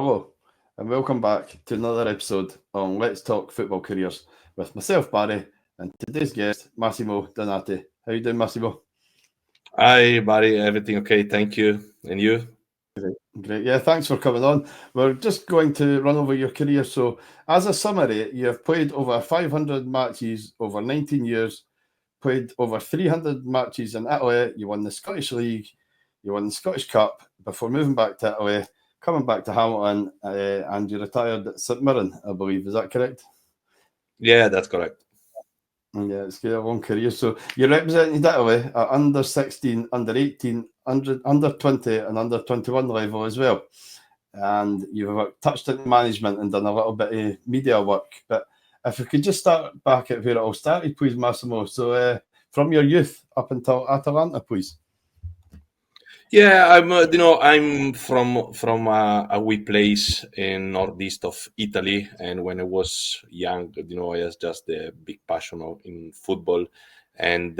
Hello, and welcome back to another episode on Let's Talk Football Careers with myself, Barry, and today's guest, Massimo Donati. How you doing, Massimo? Hi, Barry. Everything okay? Thank you. And you? Great. Yeah, thanks for coming on. We're just going to run over your career. So, as a summary, you have played over 500 matches over 19 years, played over 300 matches in Italy. You won the Scottish League, you won the Scottish Cup before moving back to Italy, coming back to Hamilton, and you retired at St Mirren, I believe. Is that correct? Yeah, that's correct. Yeah, it's got a long career. So you represented Italy at under 16, under 18, under 20, and under 21 level as well. And you've touched into management and done a little bit of media work. But if we could just start back at where it all started, please, Massimo. So from your youth up until Atalanta, please. Yeah, I'm from a wee place in northeast of Italy, and when I was young, I had just a big passion in football, and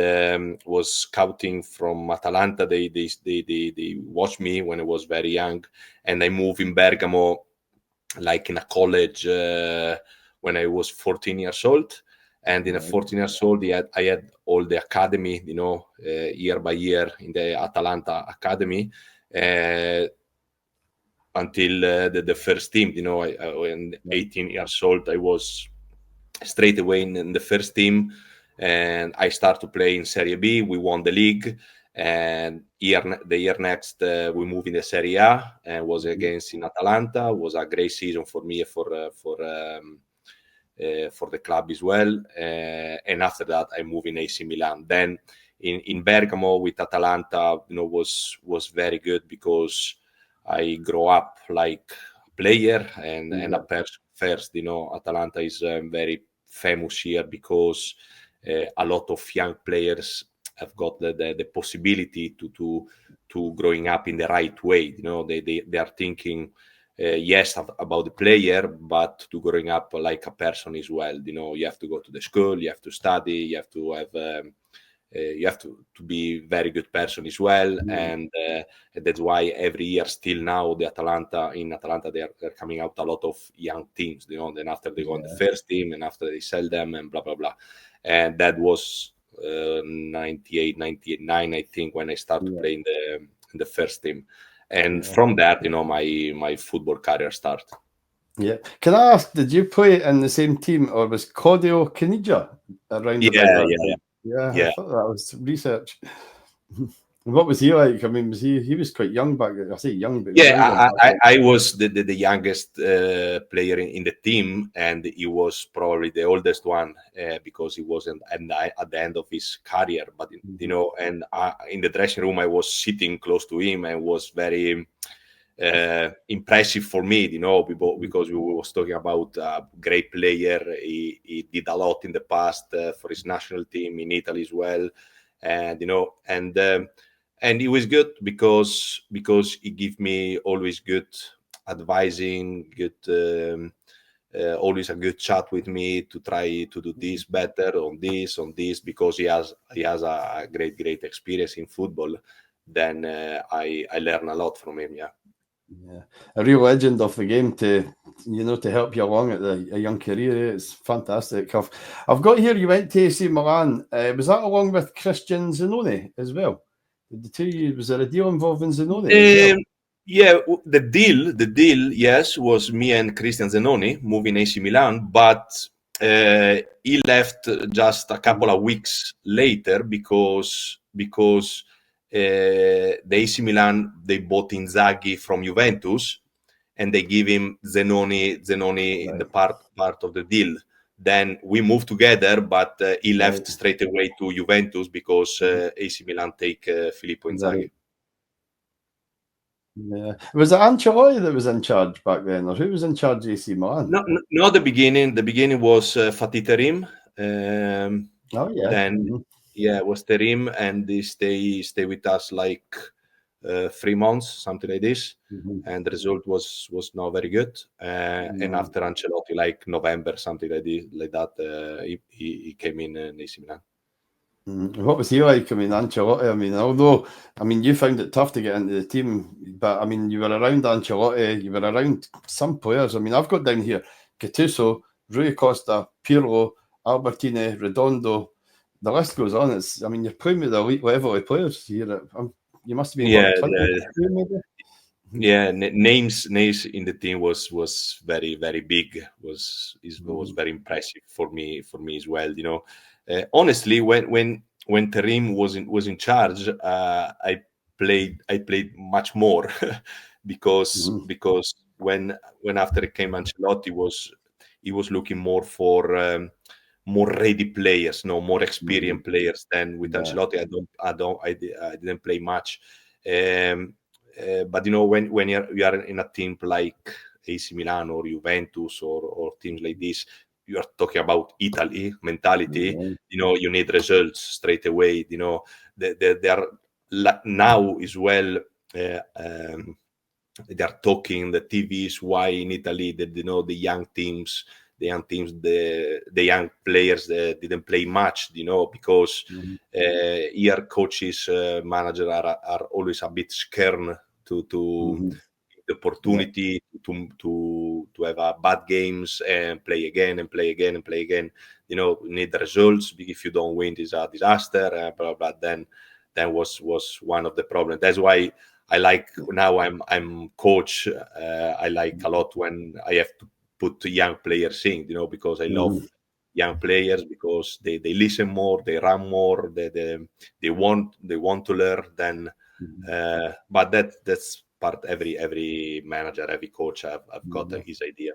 was scouting from Atalanta. They watched me when I was very young, and I moved in Bergamo, like in a college, when I was 14 years old. And in a 14 years old, I had all the academy, year by year in the Atalanta academy, until the first team. When 18 years old, I was straight away in the first team, and I started to play in Serie B. We won the league, and the year next we moved in the Serie A and was against in Atalanta. Was a great season for me for the club as well. And after that, I moved in AC Milan. Then in Bergamo with Atalanta, was very good because I grew up like a player and a person first. Atalanta is very famous here because a lot of young players have got the possibility to growing up in the right way. They are thinking yes about the player, but to growing up like a person as well. You have to go to the school, you have to study, you have to have you have to be very good person as well. And that's why every year still now in Atalanta they're coming out a lot of young teams. Then after they go on the first team and after they sell them and blah blah blah. And that was 98 99, I think, when I started playing in the first team. And from that, my football career started. Yeah. Can I ask, did you play in the same team, or was Claudio Caniggia around about that time? Yeah, I thought that was research. What was he like? I mean, he was quite young back then. I say young, but I was the youngest player in the team, and he was probably the oldest one because he wasn't at the end of his career. But and in the dressing room, I was sitting close to him and was very impressive for me, because we was talking about a great player. He did a lot in the past for his national team in Italy as well, and and it was good because he gave me always good advising, good always a good chat with me to try to do this better on this because he has a great experience in football. Then I learn a lot from him. Yeah, a real legend of the game to help you along at a young career. It's fantastic. I've got here you went to AC Milan. Was that along with Christian Zanoni as well? Was there a deal involving Zanoni as well? Yeah, the deal, yes, was me and Christian Zenoni moving AC Milan, but he left just a couple of weeks later because the AC Milan, they bought Inzaghi from Juventus and they give him Zenoni in the part of the deal. Then we moved together, but he left straight away to Juventus because AC Milan take Filippo Inzaghi. Yeah. Was it Ancelotti that was in charge back then, or who was in charge of AC Milan? No, the beginning. The beginning was Fatih Terim. Then it was Terim, and they stay with us like 3 months, something like this. And the result was not very good. And after Ancelotti, like November, something like that, he came in AC Milan. What was he like? I mean, Ancelotti. I mean, although you found it tough to get into the team, but I mean, you were around Ancelotti. You were around some players. I mean, I've got down here Gattuso, Rui Costa, Pirlo, Albertini, Redondo. The list goes on. It's. I mean, you're playing with elite level of players here. You must have been Yeah, what 20, maybe. yeah. Names in the team was very big. Was very impressive for me as well. Honestly, when Terim was in charge, I played much more because when after it came Ancelotti he was looking more for more ready players, no more experienced players than with Ancelotti. I didn't play much. But when you are in a team like AC Milan or Juventus or teams like this, you are talking about Italy mentality. You need results straight away. They are now as well. They are talking the TVs why in Italy the young teams, the young players didn't play much, because here coaches, manager are always a bit scared to the opportunity to have a bad games and play again and play again and play again. Need the results. If you don't win, it's a disaster. Blah blah. Then was one of the problems. That's why I like now I'm coach. I like a lot when I have to put young players in, because I love young players because they listen more, they run more, they want to learn. Then, but that's part. Every manager, every coach, I've got his idea.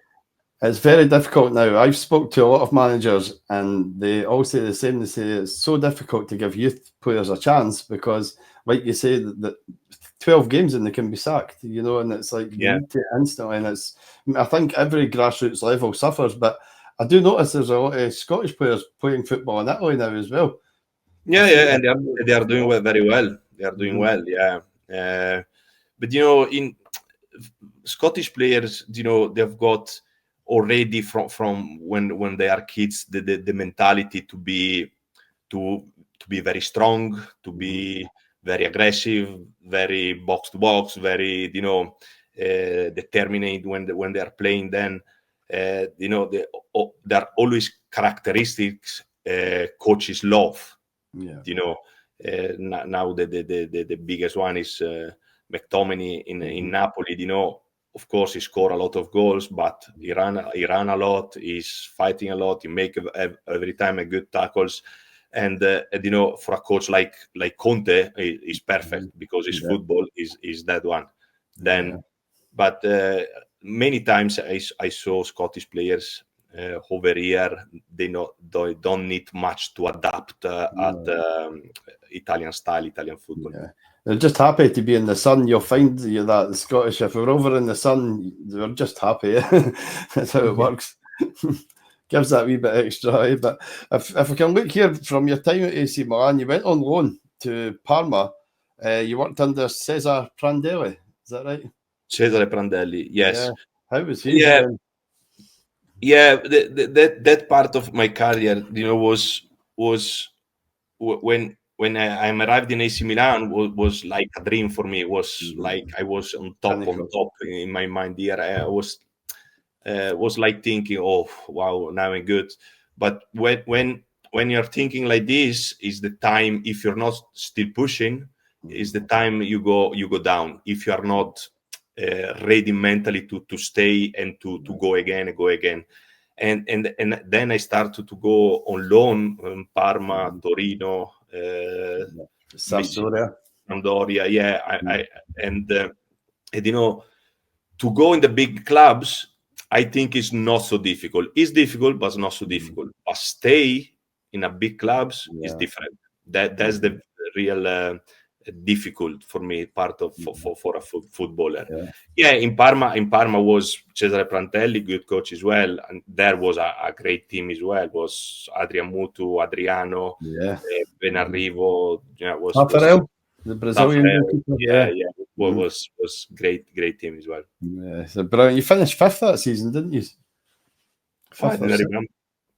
It's very difficult now. I've spoke to a lot of managers, and they all say the same. They say it's so difficult to give youth players a chance because, like you say, that 12 games and they can be sacked. And it's like you need to instantly. And I think every grassroots level suffers, but I do notice there's a lot of Scottish players playing football in Italy now as well. Yeah, and they are doing very well. They are doing well, yeah. But in Scottish players, they've got already from when they are kids the mentality to be very strong, to be very aggressive, very box to box, very determined when they are playing. Then there are always characteristics coaches love. Now the biggest one is McTominay in Napoli. Of course, he scored a lot of goals, but he ran a lot. He's fighting a lot. He make every time a good tackles. And for a coach like Conte, is perfect because his football is that one. Then, but many times I saw Scottish players over here. They don't need much to adapt at Italian style, Italian football. Yeah. They're just happy to be in the sun. You'll find that the Scottish, if we're over in the sun, they're just happy. That's how it works. Gives that wee bit extra. But if we can look here from your time at AC Milan, you went on loan to Parma. You worked under Cesare Prandelli. Is that right? Cesare Prandelli, yes. Yeah. How was he? Yeah. That part of my career, was when I arrived in AC Milan was like a dream for me. It was like I was on top in my mind here. I was like thinking, oh wow, now I'm good. But when you're thinking like this, is the time, if you're not still pushing, is the time you go down. If you are not ready mentally to stay and to go again and go again. And then I started to go on loan in Parma, Torino, SAMPDORIA. Yeah. And to go in the big clubs, I think is not so difficult. It's difficult, but it's not so difficult. But stay in a big clubs is different. That's the real difficult for me part of for a footballer. In Parma was Cesare Prandelli, good coach as well, and there was a great team as well. It was Adrian Mutu, Adriano, Benarrivo, was Raffaele, the Brazilian goalkeeper. Was great team as well. Yeah, so brilliant. You finished fifth that season, didn't you? I didn't remember.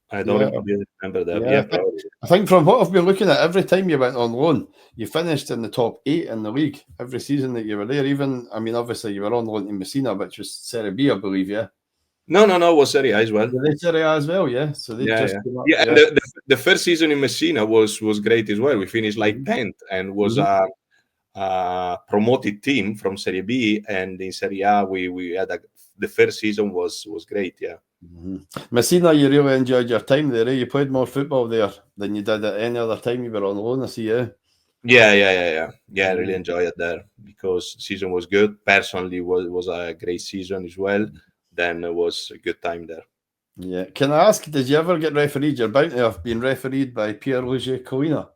I don't really remember that. Yeah, probably. I think from what I've been looking at, every time you went on loan, you finished in the top 8 in the league every season that you were there. Even, I mean, obviously you were on loan to Messina, which was Serie B, I believe, yeah. No, it was Serie A as well. Were they Serie A as well, yeah. So they just came up, and the first season in Messina was great as well. We finished like 10th and was a promoted team from Serie B, and in Serie A we had the first season was great, yeah. Messina, you really enjoyed your time there, eh? You played more football there than you did at any other time you were on loan, I see, yeah. Yeah, I really enjoyed it there because the season was good. Personally, was a great season as well. Then it was a good time there. Yeah. Can I ask, did you ever get refereed? You're bound to have been refereed by Pierluigi Collina.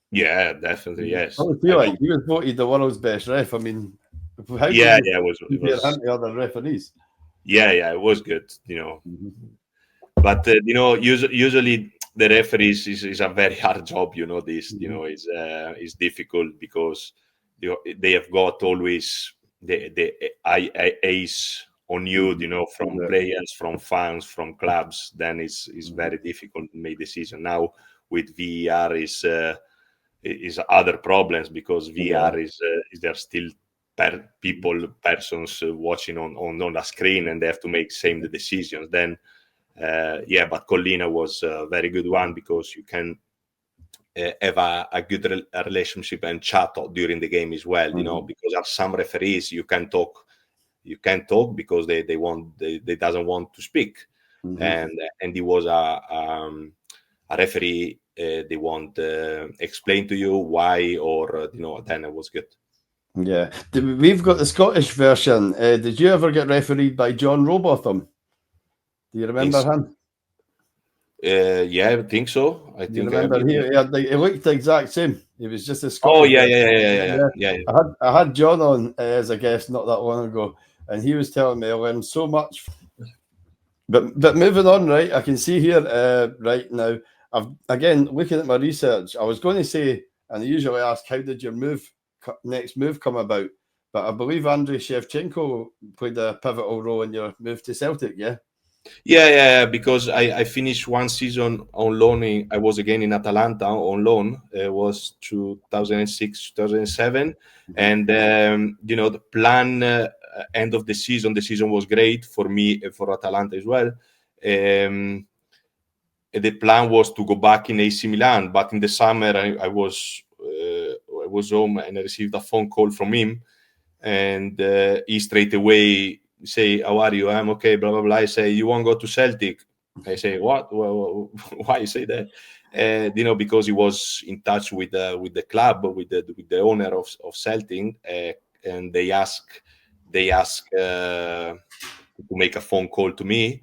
Yeah, definitely, yes. I feel like he was voted the world's best ref. I mean, how it was him to other referees? Yeah, it was good, But usually the referees is a very hard job. This is difficult because they have got always the eyes on you, from players, from fans, from clubs. Then it's very difficult to make decision. Now with VAR is other problems because VAR is there still persons watching on a screen, and they have to make same the decisions. Then but Collina was a very good one because you can have a good relationship and chat during the game as well. Because there are some referees you can't talk because they doesn't want to speak, and he was a referee. They won't explain to you why, or then it was good. Yeah, we've got the Scottish version. Did you ever get refereed by John Robotham? Do you remember him? Yeah, I think so. I think remember he looked the exact same. He was just a Scottish. Oh yeah. I had John on as a guest not that long ago, and he was telling me I learned so much. But moving on, right? I can see here right now. Again looking at my research. I was going to say, and I usually ask, how did your next move come about? But I believe Andrei Shevchenko played a pivotal role in your move to Celtic. Yeah. Yeah, because I finished one season on loan. I was again in Atalanta on loan. It was 2006, 2007. And, the plan end of the season was great for me and for Atalanta as well. The plan was to go back in AC Milan, but in the summer I was home and I received a phone call from him, and he straight away say, "How are you?" "I'm okay." Blah blah blah. I say, "You won't go to Celtic?" I say, "What? Well, why you say that?" Because he was in touch with the club, with the owner of Celtic, and they ask to make a phone call to me.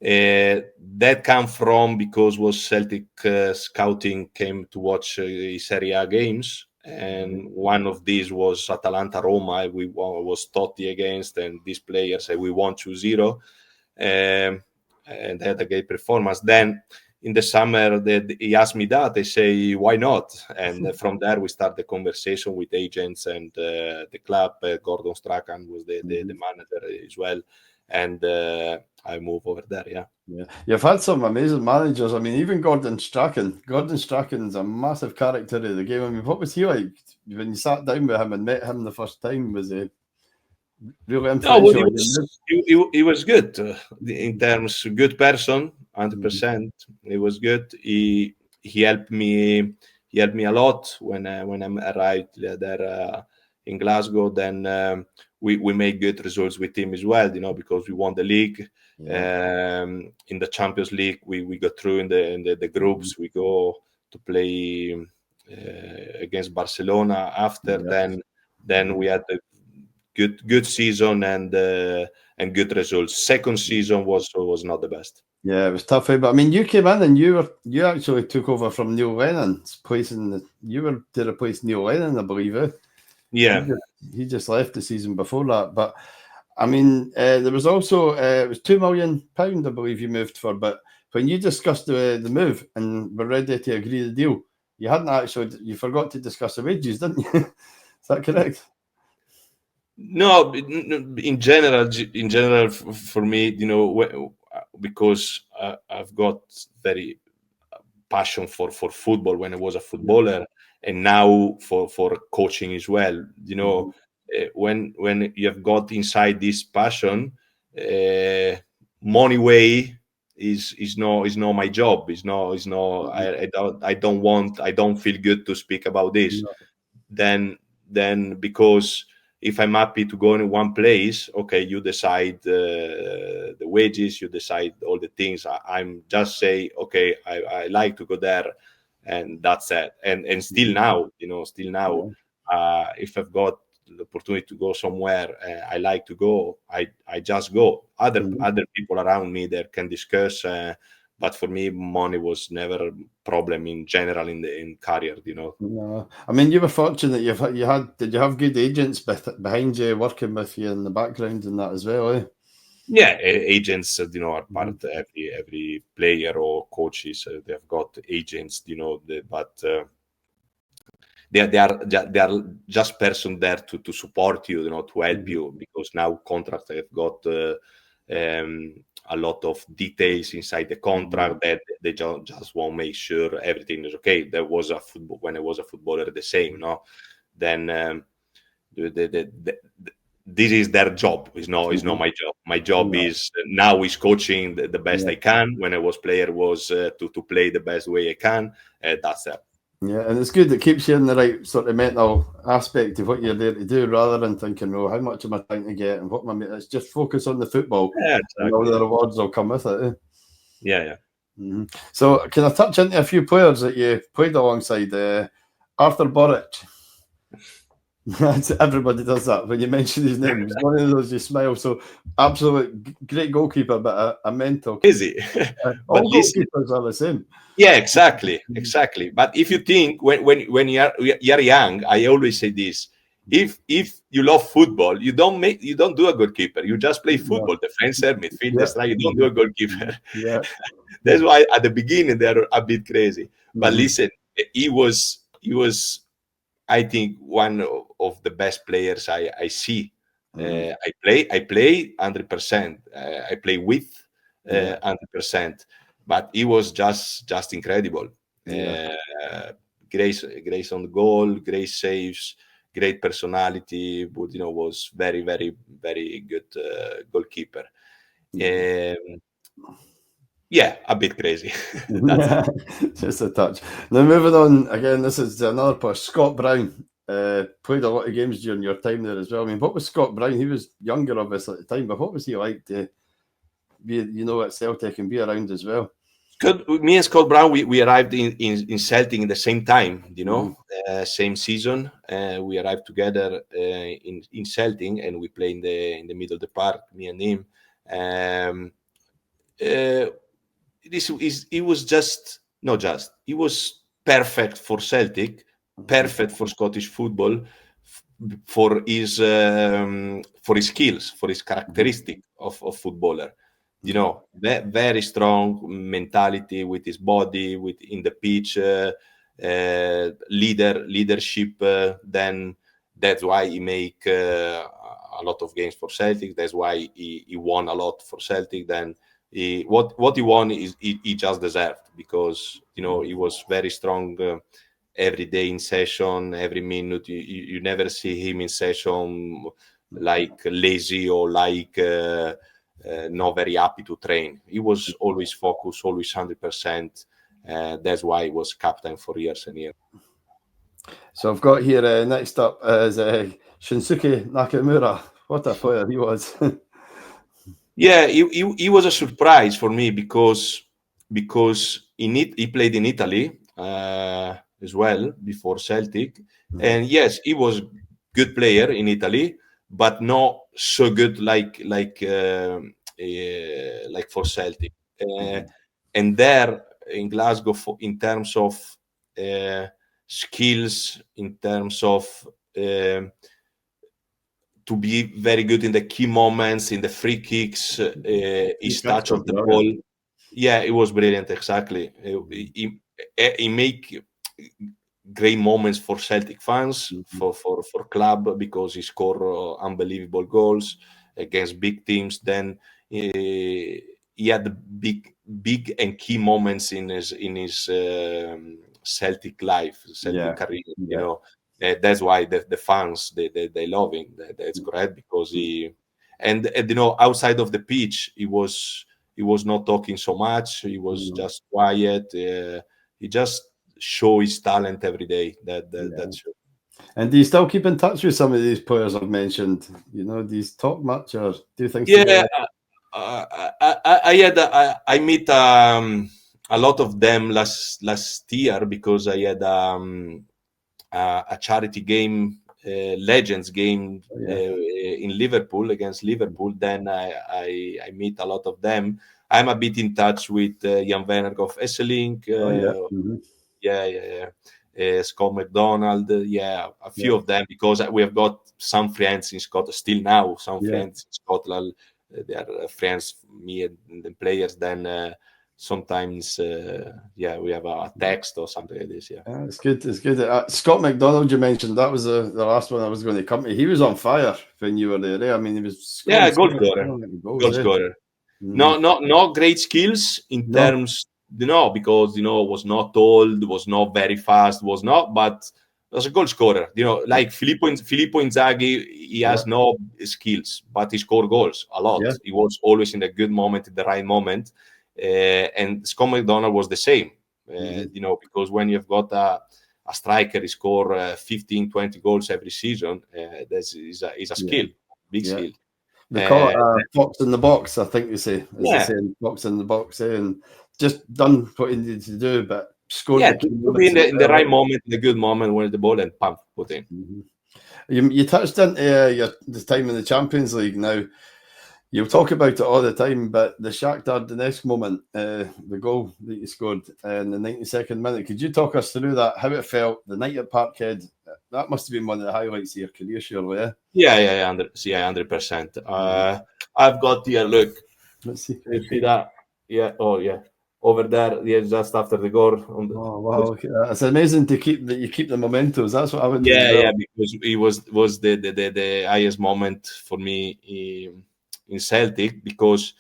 That come from because was Celtic scouting came to watch Serie A games, and one of these was Atalanta Roma. We was Totti against, and these players said we won 2-0, and they had a great performance. Then in the summer, he asked me that. I say, why not? And from there, we start the conversation with agents and the club. Gordon Strachan was the manager as well, and I move over there. Yeah. You've had some amazing managers. I mean, even Gordon Strachan. Gordon Strachan's a massive character of the game. I mean, what was he like when you sat down with him and met him the first time? Was he really influential? No, he was good in terms of good person, 100%. He was good. He helped me. He helped me a lot when I arrived there in Glasgow. Then we made good results with him as well, because we won the league. In the Champions League, we got through in the groups. We go to play against Barcelona after. Then we had a good season and good results. Second season was not the best. Yeah, it was tough. But I mean, you came in and you actually took over from Neil Lennon's place, you were to replace Neil Lennon, I believe. Yeah, he just left the season before that. But I mean, there was also it was £2 million, I believe you moved for. But when you discussed the move and were ready to agree the deal, you forgot to discuss the wages, didn't you? Is that correct? No, in general, for me, because I've got very passion for football when I was a footballer, and now for coaching as well. When you have got inside this passion, money way is not my job. Is no. I don't feel good to speak about this. Then because if I'm happy to go in one place, okay, you decide the wages, you decide all the things. I'm just say, okay, I like to go there, and that's it. And still now, if I've got the opportunity to go somewhere, I like to go. I just go. Other people around me there can discuss. But for me, money was never a problem in general in career. No, I mean, you were fortunate. Did you have good agents behind you, working with you in the background and that as well? Eh? Yeah, agents, are part of every player or coaches. They've got agents, but they are just person there to support you, to help you, because now contracts have got a lot of details inside the contract that they just want to make sure everything is okay. There was when I was a footballer, the same, no? Then this is their job. It's not my job. My job is now is coaching the best I can. When I was player was to play the best way I can. That's it. Yeah, and it's good. It keeps you in the right sort of mental aspect of what you're there to do, rather than thinking, "Oh, how much am I trying to get?" and what am I? It's just focus on the football, and all the rewards will come with it. Eh? Yeah. So, can I touch into a few players that you played alongside? Arthur Boric. Everybody does that when you mention his name. He's one of those you smile. So, absolute great goalkeeper, but a mental. Is he? All goalkeepers are the same. Yeah, exactly. But if you think when you're young, I always say this: if you love football, you don't do a goalkeeper. You just play football, defender, midfielder, strike. You don't do a goalkeeper. Yeah. That's why at the beginning they're a bit crazy. But listen, he was, I think, one of the best players I see. I play 100%. I play with 100%. But he was just incredible. Grace on goal, great saves, great personality. But was very, very, very good goalkeeper. Yeah, a bit crazy. That's it. Just a touch. Now moving on again. This is another push. Scott Brown played a lot of games during your time there as well. I mean, what was Scott Brown? He was younger of us at the time, but what was he like to be, at Celtic and be around as well? Me and Scott Brown, we arrived in Celtic in the same time, same season. We arrived together in Celtic, and we play in the middle of the park, me and him. He was perfect for Celtic, perfect for Scottish football, for his skills, for his characteristic of footballer. Very strong mentality with his body, in the pitch, leadership. Then that's why he make a lot of games for Celtic. That's why he won a lot for Celtic. Then what he won is he just deserved, because he was very strong every day in session, every minute. You never see him in session like lazy or like not very happy to train. He was always focused, always 100%. That's why he was captain for years and years. So I've got here next up is Shinsuke Nakamura. What a player he was. Yeah, he was a surprise for me because he played in Italy as well before Celtic, and yes, he was good player in Italy, but not so good like for Celtic. And there in Glasgow, in terms of skills, in terms of to be very good in the key moments, in the free kicks, his touch of the ball. Yeah, it was brilliant. Exactly. He make great moments for Celtic fans, for club, because he score unbelievable goals against big teams. Then he he had the big and key moments in his Celtic life, Celtic career. That's why the fans they love him. That's correct, because he and outside of the pitch he was not talking so much. He was just quiet. He just show his talent every day. That's true. And do you still keep in touch with some of these players I've mentioned? Do you talk much or do things Yeah, together? I meet a lot of them last year, because I had a charity game, Legends game in Liverpool, against Liverpool. Then I meet a lot of them. I'm a bit in touch with Jan Wennerg of Esselink. Scott McDonald, a few of them, because we have got some friends in Scotland still now. Some friends in Scotland, they are friends, me and the players. Then sometimes, we have a text or something like this. It's good. It's good. Scott McDonald, you mentioned, that was the last one I was going to come to. He was on fire when you were there. I mean, he was goal scorer. Not great skills in terms, because was not old, was not very fast, but was a goal scorer. Like Filippo Inzaghi, he has no skills, but he scored goals a lot. He was always in a good moment, at the right moment. And Scott McDonald was the same. Because when you've got a striker, he score 15, 20 goals every season. That is a skill, big skill. They call it box in the box, I think you say. They say, box in the box, and just done what he needed to do, but scored. To be in the right moment, in the good moment, where the ball and pump put in. You touched into the time in the Champions League. Now, you'll talk about it all the time, but the Shakhtar Donetsk moment, the goal that you scored in the 92nd minute, could you talk us through that, how it felt, the night at Parkhead? That must have been one of the highlights of your career, surely, Yeah, 100%. I've got here, look. Let's see. You see that? Yeah, over there, just after the goal. Oh, wow. It's amazing you keep the mementos. That's what I would do. Because it was the highest moment for me in Celtic, because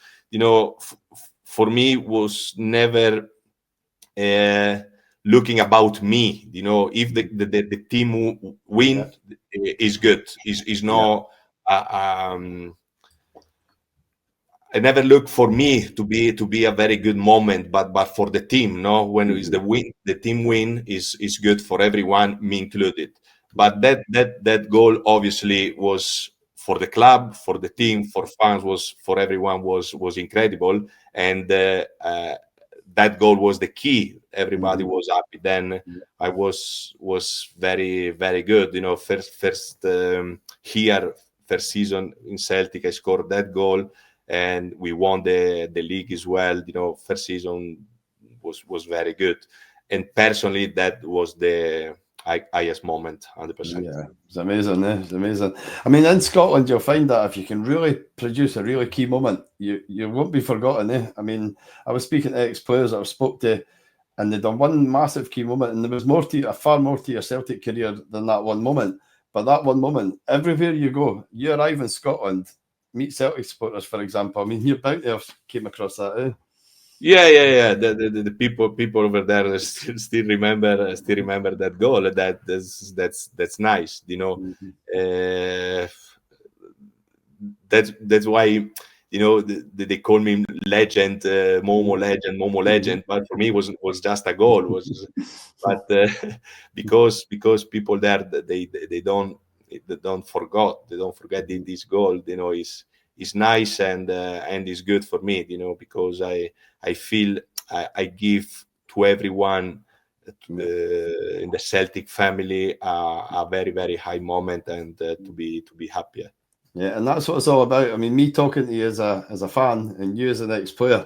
for me was never looking about me. If the team win, is good. Is no. I never look for me to be a very good moment, but for the team. No, when is the team win is good for everyone, me included. But that goal obviously was for the club, for the team, for fans, was for everyone, was incredible. And that goal was the key. Everybody was happy. Then I was very, very good. First here, first season in Celtic, I scored that goal, and we won the league as well. First season was very good, and personally, that was the highest moment, 100%. Yeah, it's amazing. It's amazing. I mean, in Scotland, you'll find that if you can really produce a really key moment, you won't be forgotten. I mean, I was speaking to ex-players that I've spoke to, and they'd done one massive key moment, and there was far more to your Celtic career than that one moment. But that one moment, everywhere you go, you arrive in Scotland, meet Celtic supporters, for example. I mean, you're bound to have came across that, Yeah. The people over there still remember that goal. That's nice. That's why they call me legend, Momo legend. But for me, was just a goal. But because people there, they don't forget this goal. Is nice, and is good for me. Because I feel I give to everyone in the Celtic family a very, very high moment, and to be happier. Yeah, and that's what it's all about. I mean, me talking to you as a fan, and you as an ex-player,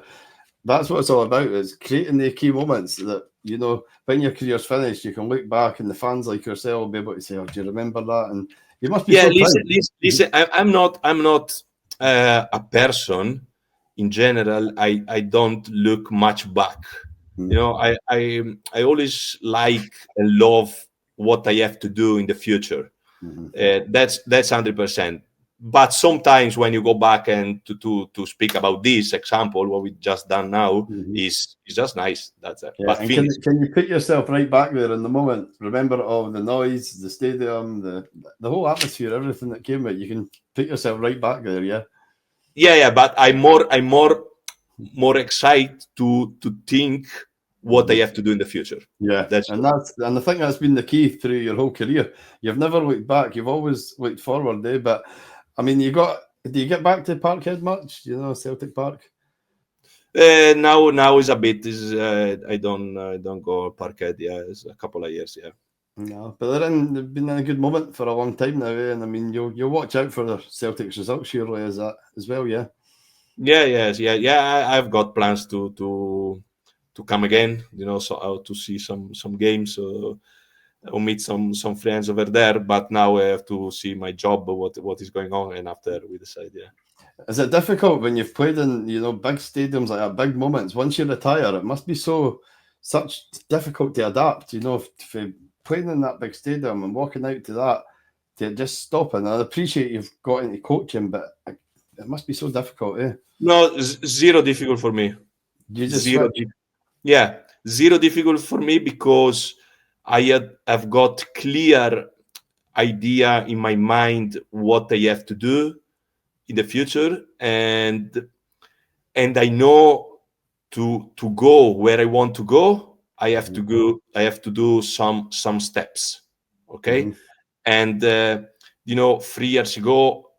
that's what it's all about, is creating the key moments that, when your career's finished, you can look back, and the fans like yourself will be able to say, "Oh, do you remember that?" And you must be so proud. Listen. I'm not a person in general. I don't look much back. I always like and love what I have to do in the future. That's 100%. but sometimes when you go back and to speak about this example, what we just done now is just nice. That's it. Yeah, But and finish. can you put yourself right back there in the moment? Remember all the noise, the stadium, the whole atmosphere, everything that came with it. You can put yourself right back there. Yeah. Yeah. But I'm more excited to think what I have to do in the future. Yeah, and I think that's been the key through your whole career. You've never looked back. You've always looked forward, eh? But I mean, do you get back to Parkhead much? You know, Celtic Park. Now is a bit. I don't go Parkhead. Yeah, it's a couple of years. Yeah. No, but they've been in a good moment for a long time now, eh? And I mean, you'll watch out for the Celtics results surely as well. Yeah. Yeah. Yes. Yeah. I've got plans to come again. You know, so to see some games. Or meet some friends over there, but now I have to see my job, what is going on, and after we decide. Yeah. Is it difficult when you've played in big stadiums like that, big moments? Once you retire, it must be such difficult to adapt. If playing in that big stadium and walking out to that, to just stopping. I appreciate you've got into coaching, but it must be so difficult, eh? No, zero difficult for me. You just Zero. Yeah, zero difficult for me because have got clear idea in my mind what I have to do in the future, and I know to go where I want to go. I have to go. I have to do some steps. Okay, and 3 years ago,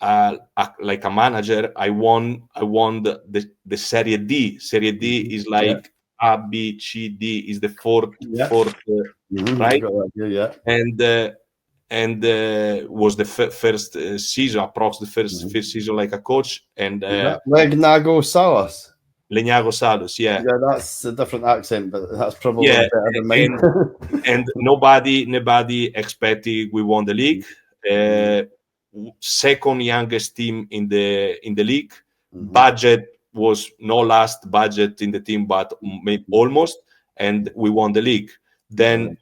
like a manager, I won the Serie D. Serie D is like A, B, C, D is the fourth, right? Yeah. And was the first season, approx the first season like a coach. And Legnago Salas. Legnago Salas, yeah. Yeah, that's a different accent, but that's probably better than mine. And nobody expected we won the league. Second youngest team in the league. Budget was no last budget in the team, but maybe almost, and we won the league. Then,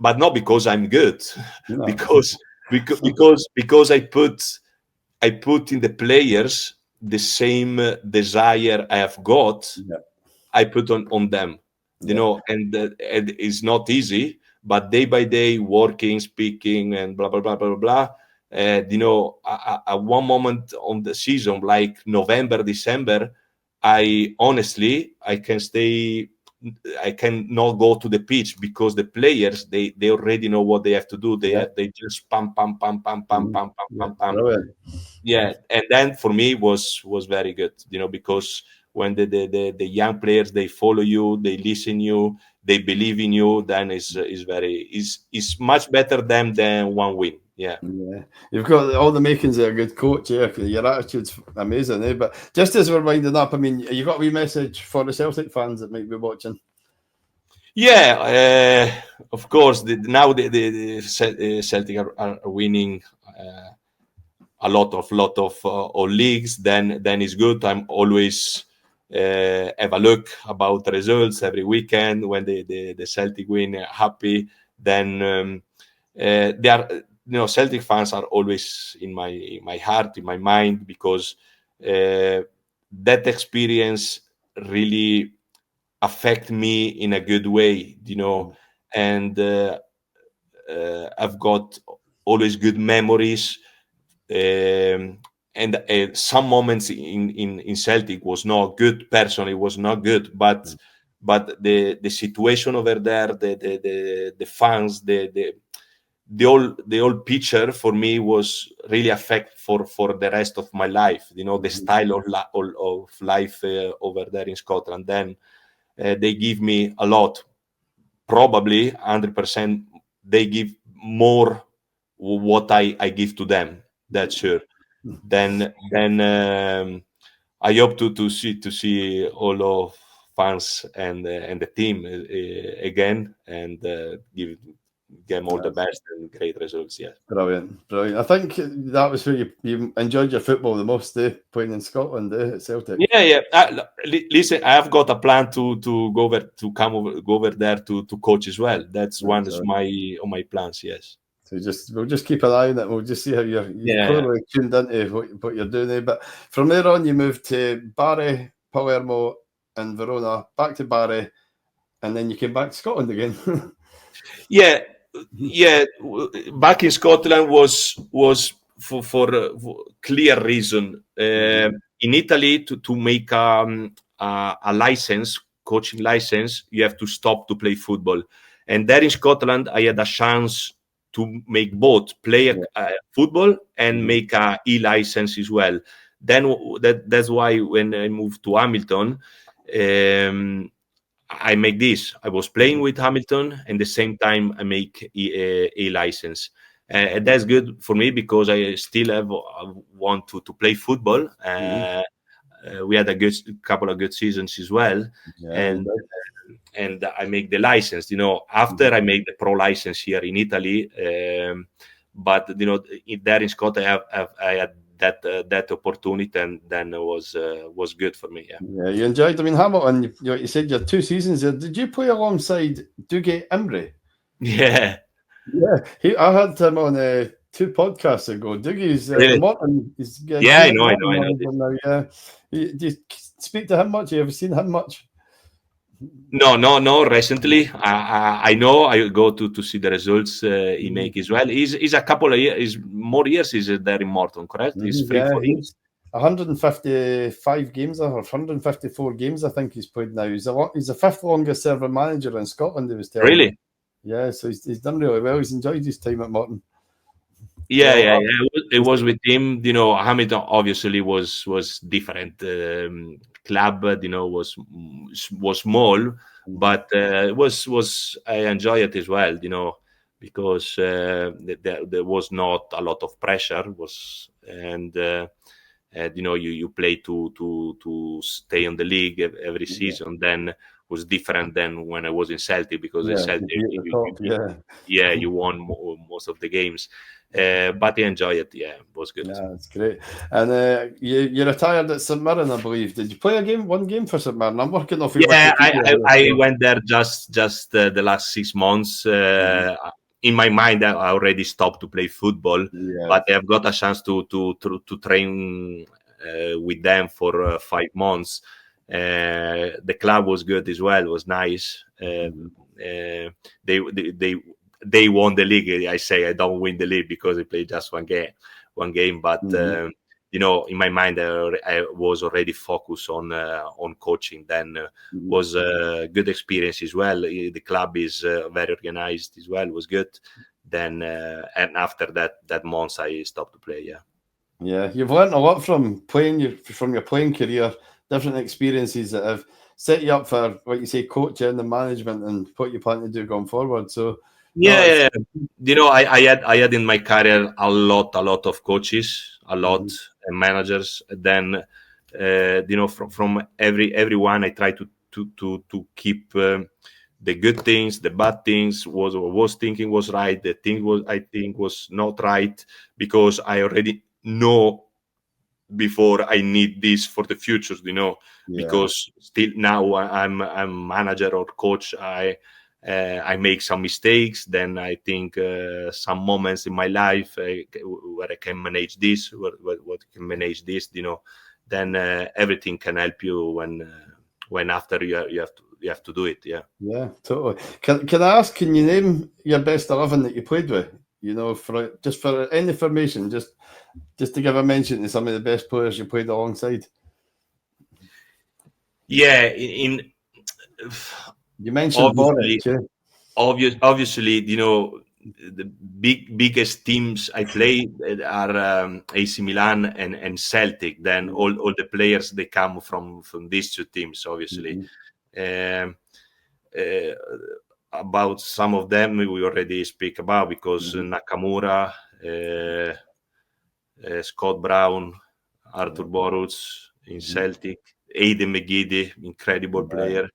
but not because I'm good, No. because I put in the players the same desire I have got. I put on them, and it's not easy, but day by day, working, speaking, and blah blah blah blah blah. At one moment on the season, like November, December, I can not go to the pitch because the players they already know what they have to do. They just pam. Yeah, and then for me was very good, because when the young players they follow you, they listen you, they believe in you, then is much better than one win. Yeah. You've got all the makings of a good coach. Yeah, your attitude's amazing. But just as we're winding up, I mean, you got a wee message for the Celtic fans that might be watching? Yeah, of course. Now the Celtic are winning a lot of leagues. Then it's good. I'm always have a look about the results every weekend when the Celtic win. Happy. Then they are. Celtic fans are always in my heart, in my mind, because that experience really affect me in a good way, and I've got always good memories, and some moments in Celtic was not good. Personally, was not good, but the situation over there, the fans, the whole picture for me was really affect for the rest of my life. The style of life over there in Scotland. Then they give me a lot, probably 100%. They give more what I give to them. That's sure. Then I hope to see all of fans and the team again, and give them all the best and great results. Yeah. Brilliant. I think that was where you enjoyed your football the most, playing in Scotland, at Celtic. Yeah. Listen, I have got a plan to go over there to coach as well. That's one of my plans. Yes. So we'll just keep an eye on it. We'll just see how you've clearly tuned into what you're doing there. But from there on, you moved to Bari, Palermo, and Verona, back to Bari, and then you came back to Scotland again. Yeah. Back in Scotland was for clear reason. In Italy, to make a license, coaching license, you have to stop to play football. And there in Scotland, I had a chance to make both, play football and make a e-license as well. Then that's why when I moved to Hamilton, I make this. I was playing with Hamilton, and the same time I make a license. And that's good for me because I still want to play football. We had a couple of good seasons as well, and I make the license. After I make the pro license here in Italy, but there in Scotland I had that opportunity, and then it was good for me. Yeah, you enjoyed. I mean, Hamilton. You said you had 2 seasons there. Did you play alongside Dougie Imrie? Yeah. I had him on 2 podcasts ago. Dougie's Morton. I know. Yeah. Do you speak to him much? Have you seen him much? No. Recently, I know. I go to see the results he make as well. He's a couple of years, more years. He's there in Morton, correct? He's 3-4 years. 155 games or 154 games, I think he's played now. He's the 5th longest serving manager in Scotland. He was telling me. Really? Yeah, so he's done really well. He's enjoyed his time at Morton. Yeah. It was with him. Hamilton obviously was different. Club, was small, but it was I enjoy it as well. Because there was not a lot of pressure. You play to stay on the league every season. Then was different than when I was in Celtic, because in Celtic you won most of the games. But I enjoy it. Yeah, it was good. Yeah, it's great. And you retired at St Mirren, I believe. Did you play one game for St Mirren? I'm working off your Wikipedia. I went there just the last 6 months. In my mind, I already stopped to play football, but I've got a chance to train with them for 5 months. The club was good as well. It was nice. They won the league. I say I don't win the league because I played just one game. But in my mind, I was already focused on coaching. Then was a good experience as well. The club is very organized as well. It was good. Then and after that month, I stopped to play. Yeah, you've learned a lot from your playing career. Different experiences that have set you up for what you say, coaching and management, and what you plan to do going forward. So I had in my career a lot of coaches, and managers. Then from everyone, I try to keep the good things, the bad things. Was thinking was right, the thing I think was not right, because I already know before I need this for the future, because still now I'm manager or coach. I make some mistakes. Then I think some moments in my life where I can manage this, what can manage this, then everything can help you when after you have to do it. Yeah, totally. Can I ask, can you name your best 11 that you played with? For any information, just to give a mention to some of the best players you played alongside. Yeah, you mentioned obviously, the biggest teams I played are AC Milan and Celtic. Then all the players, they come from these 2 teams, obviously. About some of them we already speak about, because Nakamura, Scott Brown, Arthur Boruc in Celtic, Aidan McGeady, incredible player.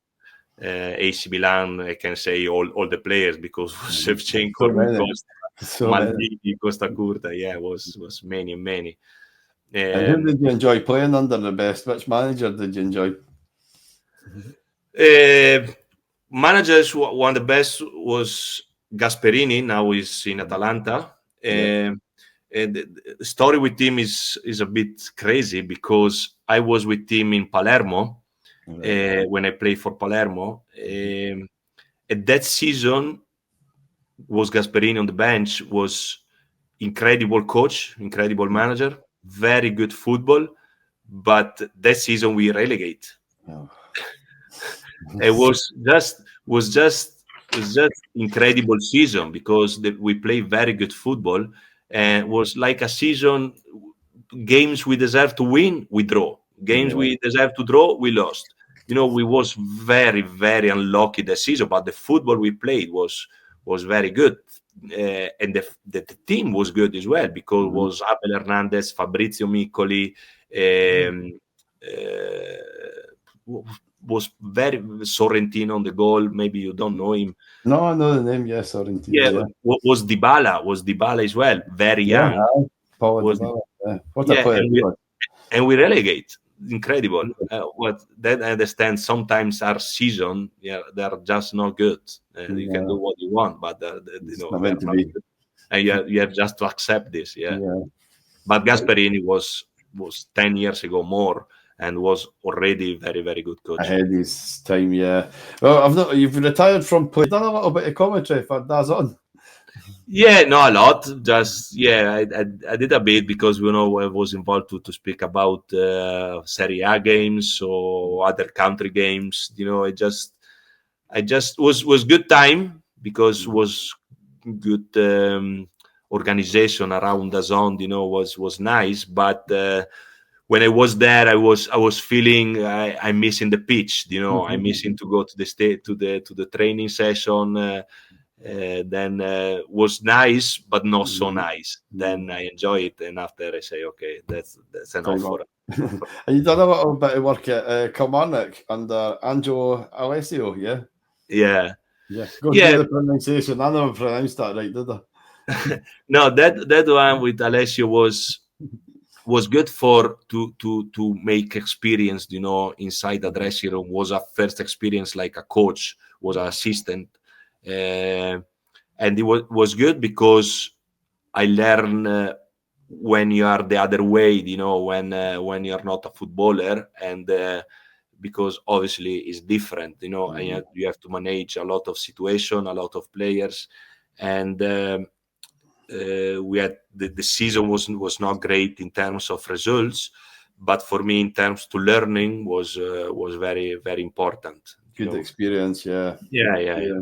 AC Milan, I can say all the players, because Shevchenko, Maldini, Costa Curta, was many. And who did you enjoy playing under the best? Which manager did you enjoy? Managers, one of the best was Gasperini now is in Atalanta. And the story with him is a bit crazy because I was with him in Palermo when I played for Palermo. At that season was Gasperini on the bench, was incredible coach, incredible manager, very good football, but that season we relegate. It was just incredible season because we played very good football, and it was like a season. Games we deserve to win, we draw. Games we deserve to draw, we lost. We was very, very unlucky that season, but the football we played was very good, and the team was good as well because it was Abel Hernandez, Fabrizio Miccoli, was very Sorrentino on the goal. Maybe you don't know him. No, I know the name. Yes, Sorrentino. Yeah. Was Dybala as well, very young. What a player! And we relegate. Incredible. What that I understand. Sometimes our season, they're just not good. You can do what you want, but not meant to be. And you have just to accept this. Yeah. But Gasperini was 10 years ago more, and was already very, very good coach. Ahead his time, yeah. Well, you've retired from play. Done a little bit of commentary for DAZN. Yeah, no, a lot. Just I did a bit because I was involved to speak about Serie A games or other country games. I just was good time because was good organization around the zone. Was nice, but when I was there, I was feeling I'm missing the pitch. I'm missing to go to the to the training session. Then was nice, but not so nice. Then I enjoy it, and after I say, okay, that's enough for it. And you done a little bit of work at Kilmarnock under Angelo Alessio, yeah? Yeah. Go do the pronunciation. I never pronounced that right, did I? No, that one with Alessio was good to make experience, inside the dressing room. Was a first experience like a coach, was an assistant. And it was good because I learned when you are the other way, when you're not a footballer, and because obviously it's different, and you have to manage a lot of situation, a lot of players, and we had the season was not great in terms of results, but for me in terms to learning was very, very important. Good experience, yeah. Yeah.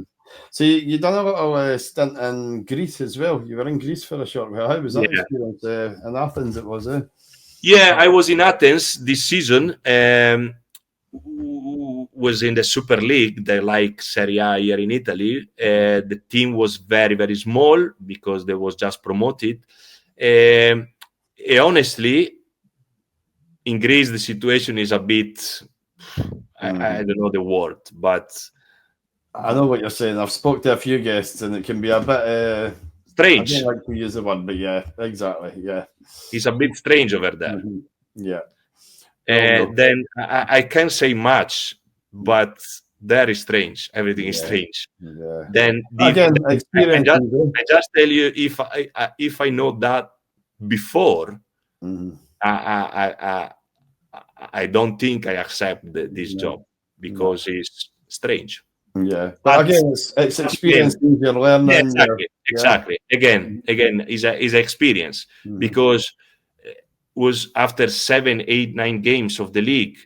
So you done a little stint in Greece as well. You were in Greece for a short while. How was that experience? In Athens, it was, Yeah, I was in Athens this season. Was in the Super League, the like Serie A here in Italy. The team was very, very small because they was just promoted. Honestly, in Greece, the situation is a bit, I don't know the word, but I know what you're saying. I've spoke to a few guests, and it can be a bit strange. I don't like to use the word, but yeah, exactly. Yeah, it's a bit strange over there. Yeah. Then I can't say much, but that is strange. Everything is strange. Yeah. Then experience. I just tell you, if I know that before, I don't think I accept this job because it's strange. Yeah, but again, it's experience. You're learning. Yeah, exactly. Again, is experience because was after 7, 8, 9 games of the league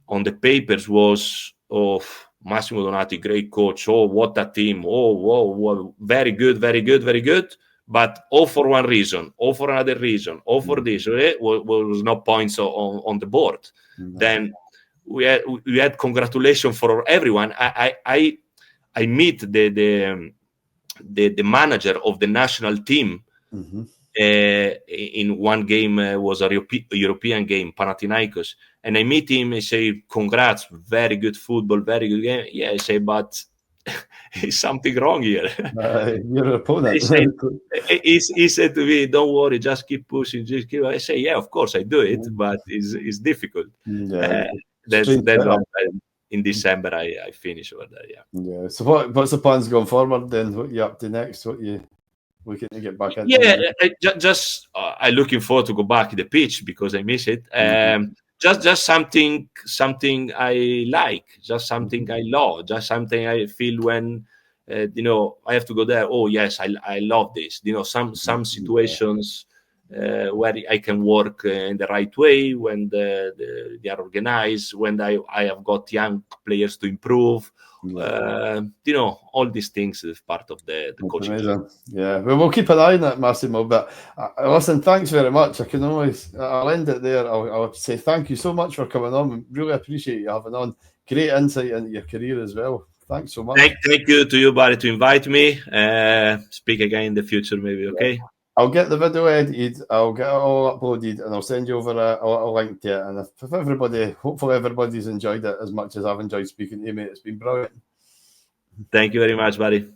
on the papers was Massimo Donati, great coach. Oh, what a team! Oh, very good, very good, very good. But all for one reason, all for another reason, all for this. Was no points on the board. Then we had congratulations for everyone. I meet the manager of the national team. In one game was a European game, Panathinaikos, and I meet him. I say, "Congrats, very good football, very good game." Yeah, I say, but is something wrong here? Your opponent. He said to me, "Don't worry, just keep pushing, just keep." I say, "Yeah, of course I do it, but it's difficult." Yeah, That's in December I finish over there. Yeah. Yeah. So what's the plans going forward then? What you up to next? What you looking to get back into? Yeah, I looking forward to go back to the pitch because I miss it. Just something I like, just something I love, just something I feel when I have to go there. Oh yes, I love this. Some situations where I can work in the right way when they are organized, when I have got young players to improve. All these things is part of the coaching. Amazing. Yeah, well, we'll keep an eye on that, Massimo. But listen, thanks very much. I'll end it there. I'll say thank you so much for coming on. Really appreciate you having on. Great insight into your career as well. Thanks so much. Thank you to you, Barry, to invite me. Speak again in the future, maybe. Okay. I'll get the video edited. I'll get it all uploaded, and I'll send you over a link to it. And if hopefully everybody's enjoyed it as much as I've enjoyed speaking to you, mate. It's been brilliant. Thank you very much, buddy.